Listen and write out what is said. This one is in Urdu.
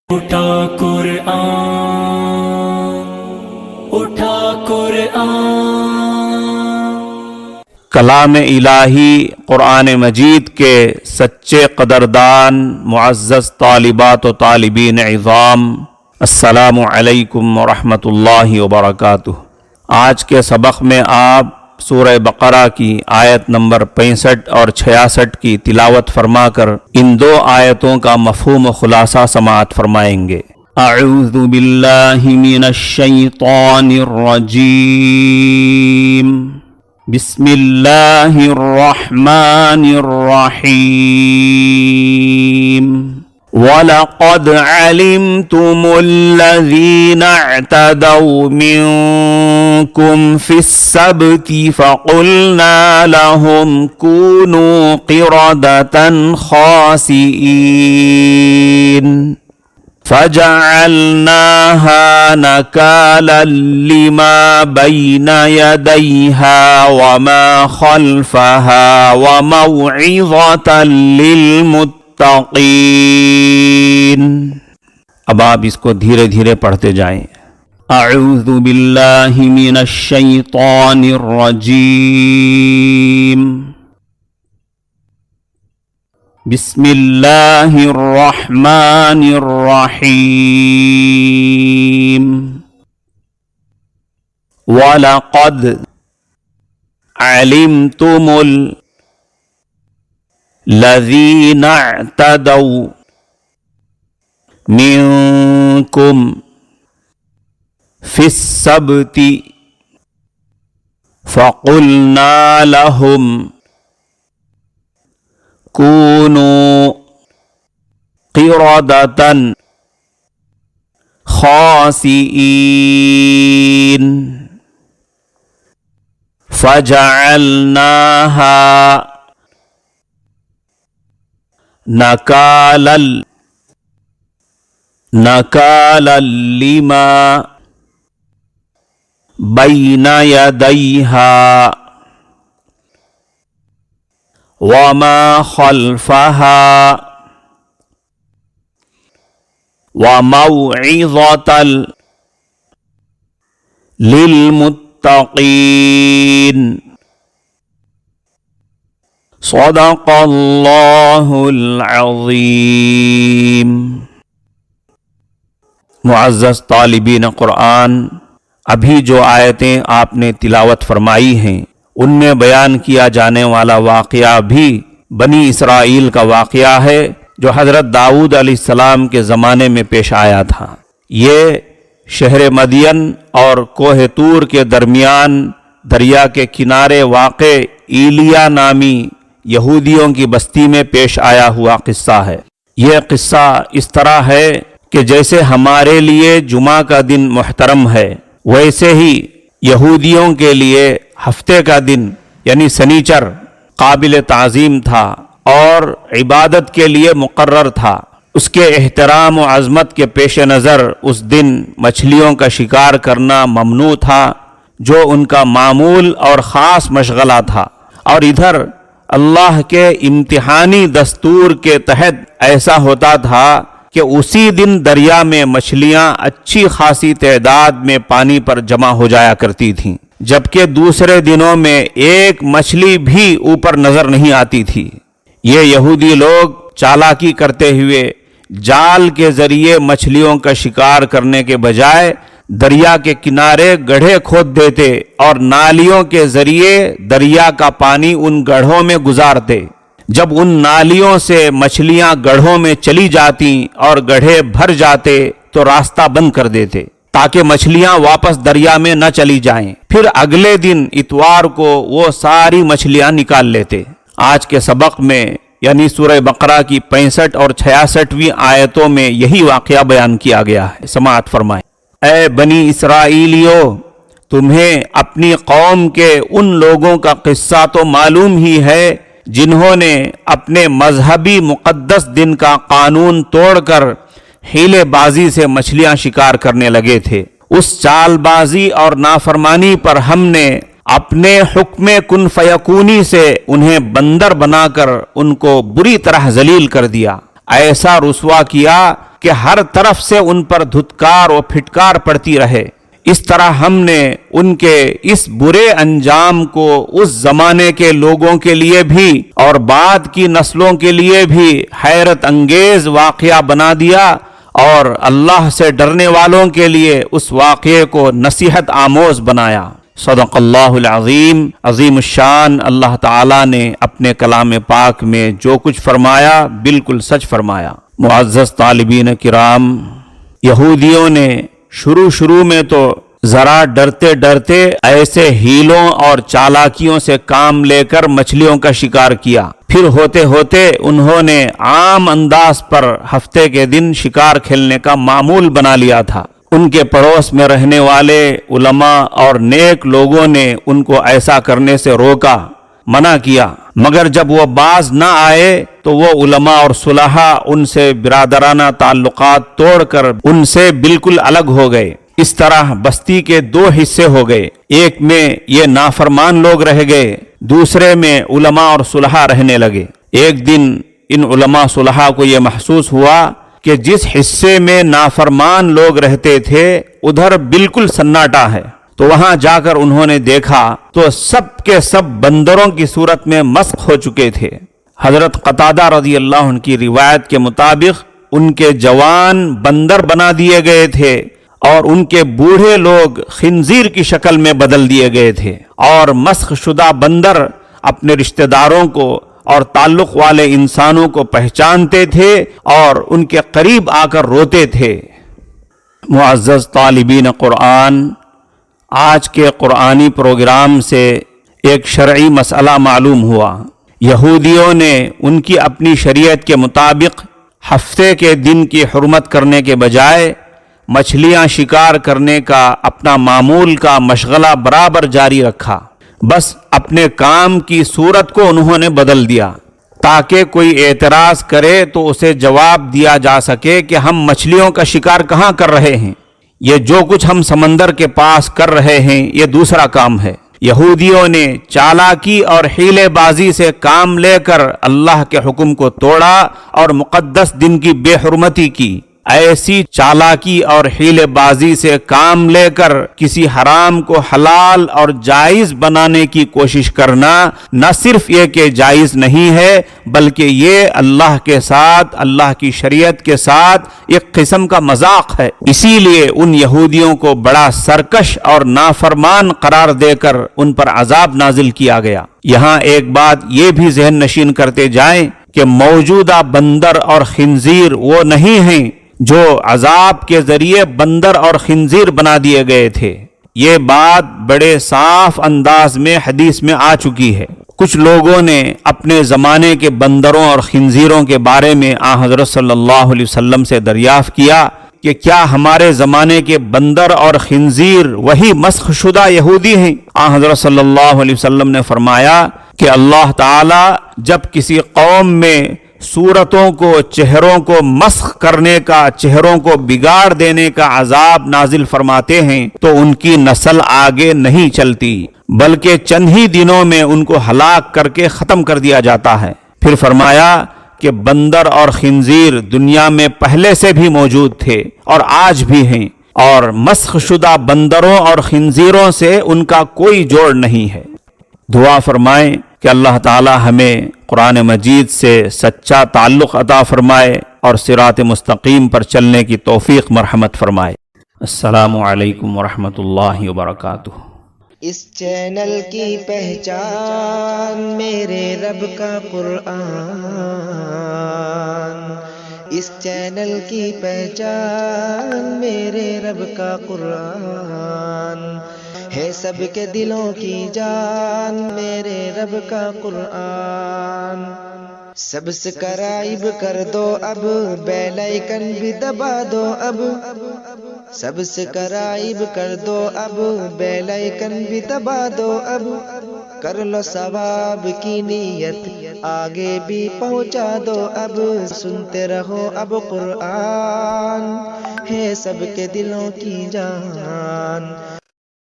اٹھا قرآن، اٹھا قرآن۔ کلام الہی قرآن مجید کے سچے قدردان معزز طالبات و طالبین عظام، السلام علیکم ورحمۃ اللہ وبرکاتہ۔ آج کے سبق میں آپ سورہ بقرہ کی آیت نمبر 65 اور 66 کی تلاوت فرما کر ان دو آیتوں کا مفہوم و خلاصہ سماعت فرمائیں گے۔ اعوذ باللہ من الشیطان الرجیم، بسم اللہ الرحمن الرحیم۔ وَلَقَدْ عَلِمْتُمُ الَّذِينَ اعْتَدَوْا مِنْكُمْ فِي السَّبْتِ فَقُلْنَا لَهُمْ كُونُوا قِرَدَةً خَاسِئِينَ فَجَعَلْنَاهَا نَكَالًا لِمَا بَيْنَ يَدَيْهَا وَمَا خَلْفَهَا وَمَوْعِظَةً لِلْمُتَّقِينَ۔ اب آپ اس کو دھیرے دھیرے پڑھتے جائیں۔ اعوذ باللہ من الشیطان الرجیم، بسم اللہ الرحمن الرحیم۔ وَلَقَدْ عَلِمْتُمُ الَّذِينَ اعْتَدَوْا مِنْكُمْ فِي السَّبْتِ فَقُلْنَا لَهُمْ كُونُوا قِرَدَةً خَاسِئِينَ فَجَعَلْنَاهَا نَكَالًا لِمَا بَيْنَ يَدَيْهَا وَمَا خَلْفَهَا وَمَوْعِظَةً لِلْمُتَّقِينَ۔ صدق اللہ العظیم۔ معزز طالبین قرآن، ابھی جو آیتیں آپ نے تلاوت فرمائی ہیں ان میں بیان کیا جانے والا واقعہ بھی بنی اسرائیل کا واقعہ ہے جو حضرت داؤد علیہ السلام کے زمانے میں پیش آیا تھا۔ یہ شہر مدین اور کوہ طور کے درمیان دریا کے کنارے واقع ایلیا نامی یہودیوں کی بستی میں پیش آیا ہوا قصہ ہے۔ یہ قصہ اس طرح ہے کہ جیسے ہمارے لیے جمعہ کا دن محترم ہے، ویسے ہی یہودیوں کے لیے ہفتے کا دن یعنی سنیچر قابل تعظیم تھا اور عبادت کے لیے مقرر تھا۔ اس کے احترام و عظمت کے پیش نظر اس دن مچھلیوں کا شکار کرنا ممنوع تھا، جو ان کا معمول اور خاص مشغلہ تھا۔ اور ادھر اللہ کے امتحانی دستور کے تحت ایسا ہوتا تھا کہ اسی دن دریا میں مچھلیاں اچھی خاصی تعداد میں پانی پر جمع ہو جایا کرتی تھیں، جبکہ دوسرے دنوں میں ایک مچھلی بھی اوپر نظر نہیں آتی تھی۔ یہ یہودی لوگ چالاکی کرتے ہوئے جال کے ذریعے مچھلیوں کا شکار کرنے کے بجائے دریا کے کنارے گڑھے کھود دیتے اور نالیوں کے ذریعے دریا کا پانی ان گڑھوں میں گزارتے۔ جب ان نالیوں سے مچھلیاں گڑھوں میں چلی جاتی اور گڑھے بھر جاتے تو راستہ بند کر دیتے تاکہ مچھلیاں واپس دریا میں نہ چلی جائیں۔ پھر اگلے دن اتوار کو وہ ساری مچھلیاں نکال لیتے۔ آج کے سبق میں یعنی سورہ بقرہ کی 65 اور 66ویں آیتوں میں یہی واقعہ بیان کیا گیا ہے، سماعت فرمائیں۔ اے بنی اسرائیلیو، تمہیں اپنی قوم کے ان لوگوں کا قصہ تو معلوم ہی ہے جنہوں نے اپنے مذہبی مقدس دن کا قانون توڑ کر حیلے بازی سے مچھلیاں شکار کرنے لگے تھے۔ اس چال بازی اور نافرمانی پر ہم نے اپنے حکم کن فیکونی سے انہیں بندر بنا کر ان کو بری طرح ذلیل کر دیا۔ ایسا رسوا کیا کہ ہر طرف سے ان پر دھتکار و پھٹکار پڑتی رہے۔ اس طرح ہم نے ان کے اس برے انجام کو اس زمانے کے لوگوں کے لیے بھی اور بعد کی نسلوں کے لیے بھی حیرت انگیز واقعہ بنا دیا، اور اللہ سے ڈرنے والوں کے لیے اس واقعے کو نصیحت آموز بنایا۔ صدق اللہ العظیم۔ عظیم الشان اللہ تعالیٰ نے اپنے کلام پاک میں جو کچھ فرمایا بالکل سچ فرمایا۔ معزز طالبین کرام، یہودیوں نے شروع میں تو ذرا ڈرتے ڈرتے ایسے ہیلوں اور چالاکیوں سے کام لے کر مچھلیوں کا شکار کیا، پھر ہوتے ہوتے انہوں نے عام انداز پر ہفتے کے دن شکار کھیلنے کا معمول بنا لیا تھا۔ ان کے پڑوس میں رہنے والے علماء اور نیک لوگوں نے ان کو ایسا کرنے سے روکا، منع کیا، مگر جب وہ باز نہ آئے تو وہ علماء اور صلحاء ان سے برادرانہ تعلقات توڑ کر ان سے بالکل الگ ہو گئے۔ اس طرح بستی کے دو حصے ہو گئے، ایک میں یہ نافرمان لوگ رہ گئے، دوسرے میں علماء اور صلحاء رہنے لگے۔ ایک دن ان علماء صلحاء کو یہ محسوس ہوا کہ جس حصے میں نافرمان لوگ رہتے تھے ادھر بالکل سناٹا ہے، تو وہاں جا کر انہوں نے دیکھا تو سب کے سب بندروں کی صورت میں مسخ ہو چکے تھے۔ حضرت قتادہ رضی اللہ عنہ کی روایت کے مطابق ان کے جوان بندر بنا دیے گئے تھے اور ان کے بوڑھے لوگ خنزیر کی شکل میں بدل دیے گئے تھے، اور مسخ شدہ بندر اپنے رشتہ داروں کو اور تعلق والے انسانوں کو پہچانتے تھے اور ان کے قریب آ کر روتے تھے۔ معزز طالبین قرآن، آج کے قرآنی پروگرام سے ایک شرعی مسئلہ معلوم ہوا۔ یہودیوں نے ان کی اپنی شریعت کے مطابق ہفتے کے دن کی حرمت کرنے کے بجائے مچھلیاں شکار کرنے کا اپنا معمول کا مشغلہ برابر جاری رکھا، بس اپنے کام کی صورت کو انہوں نے بدل دیا تاکہ کوئی اعتراض کرے تو اسے جواب دیا جا سکے کہ ہم مچھلیوں کا شکار کہاں کر رہے ہیں، یہ جو کچھ ہم سمندر کے پاس کر رہے ہیں یہ دوسرا کام ہے۔ یہودیوں نے چالاکی اور حیلے بازی سے کام لے کر اللہ کے حکم کو توڑا اور مقدس دن کی بے حرمتی کی۔ ایسی چالاکی اور حیلے بازی سے کام لے کر کسی حرام کو حلال اور جائز بنانے کی کوشش کرنا نہ صرف یہ کہ جائز نہیں ہے، بلکہ یہ اللہ کے ساتھ، اللہ کی شریعت کے ساتھ ایک قسم کا مذاق ہے۔ اسی لیے ان یہودیوں کو بڑا سرکش اور نافرمان قرار دے کر ان پر عذاب نازل کیا گیا۔ یہاں ایک بات یہ بھی ذہن نشین کرتے جائیں کہ موجودہ بندر اور خنزیر وہ نہیں ہیں جو عذاب کے ذریعے بندر اور خنزیر بنا دیے گئے تھے۔ یہ بات بڑے صاف انداز میں حدیث میں آ چکی ہے۔ کچھ لوگوں نے اپنے زمانے کے بندروں اور خنزیروں کے بارے میں حضرت صلی اللہ علیہ وسلم سے دریافت کیا کہ کیا ہمارے زمانے کے بندر اور خنزیر وہی مسخ شدہ یہودی ہیں؟ حضرت صلی اللہ علیہ وسلم نے فرمایا کہ اللہ تعالی جب کسی قوم میں صورتوں کو، چہروں کو مسخ کرنے کا، چہروں کو بگاڑ دینے کا عذاب نازل فرماتے ہیں تو ان کی نسل آگے نہیں چلتی، بلکہ چند ہی دنوں میں ان کو ہلاک کر کے ختم کر دیا جاتا ہے۔ پھر فرمایا کہ بندر اور خنزیر دنیا میں پہلے سے بھی موجود تھے اور آج بھی ہیں، اور مسخ شدہ بندروں اور خنزیروں سے ان کا کوئی جوڑ نہیں ہے۔ دعا فرمائیں کہ اللہ تعالی ہمیں قرآن مجید سے سچا تعلق عطا فرمائے اور صراط مستقیم پر چلنے کی توفیق مرحمت فرمائے۔ السلام علیکم ورحمۃ اللہ وبرکاتہ۔ اس چینل کی پہچان میرے رب کا قرآن، اس چینل کی پہچان میرے رب کا قرآن، ہے سب کے دلوں کی جان میرے رب کا قرآن۔ سبسکرائب کر دو اب، بیل آئیکن بھی دبا دو اب، سبسکرائب کر دو اب، بیل آئیکن بھی دبا دو اب، کر لو ثواب کی نیت آگے بھی پہنچا دو اب، سنتے رہو اب قرآن ہے سب کے دلوں کی جان۔